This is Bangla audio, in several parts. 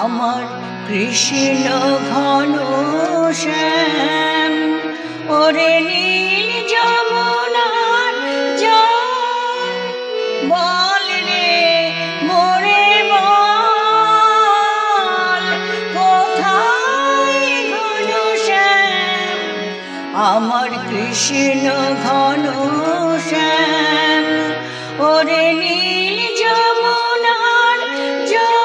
আমার কৃষ্ণ ঘন শ্যাম, ওরে নীল যমুনার জল, বল রে মোরে বল, কোথায় ঘন শ্যাম, আমার কৃষ্ণ ঘন শ্যাম, ওরে নীল যমুনার জল।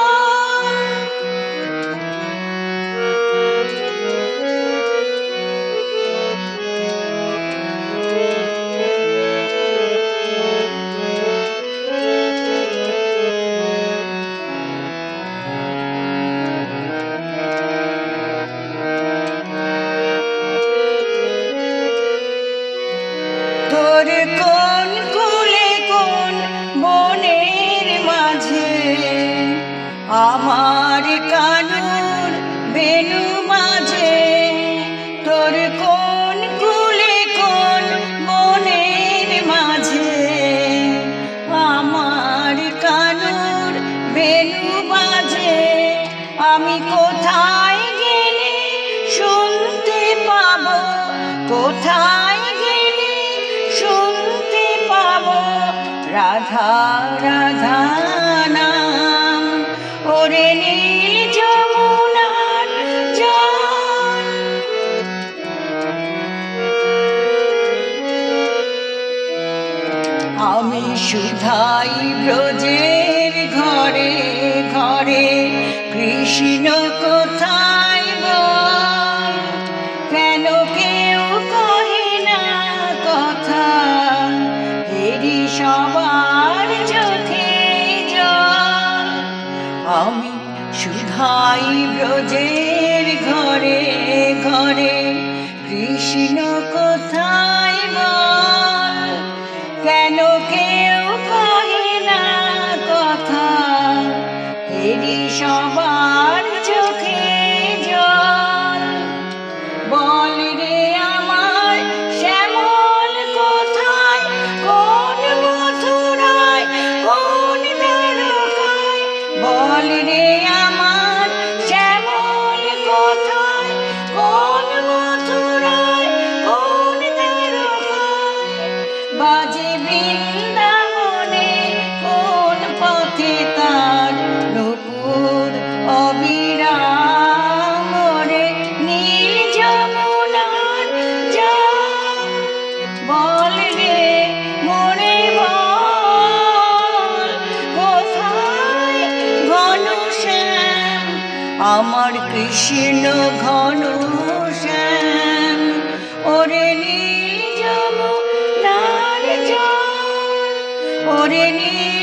তোর কোন কুলে কোন বনের মাঝে আমার কানুর বেনু বাজে, তোর কোন কুলে কোন বনের মাঝে আমার কানুর বেনু বাজে, আমি কোথায় গেলে শুনতে পাবো, কোথায় শুনতে পাবো রাধা রাধা নাম, ওরে নীল যমুনার জল। আমি সুধাই ব্রজের ঘরে ঘরে, কৃষ্ণ কোথায় বল, কেন কেউ কহে না কথা, এরি সবার চোখে জল। আমি সুধাই ব্রজের ঘরে ঘরে, কৃষ্ণ কোথায় বল, কেন কেউ কহে না কথা, এরি সবার চোখে জল। বল রে আমার শ্যামল কোথায়, কোন মথুরায় কোন দ্বারকায়, বল রে আমার শ্যামল কোথায়, কোন মথুরায় কোন দ্বারকায়, বাজে বৃন্দাবনে কোন পথে তার নূপুর অবিরাম, রে নীল যমুনার জল। বল রে মোরে বল, কোথায় ঘন শ্যাম, আমার কৃষ্ণ ঘন শ্যাম, ওরে নীল যমুনার জল, ওরে নীল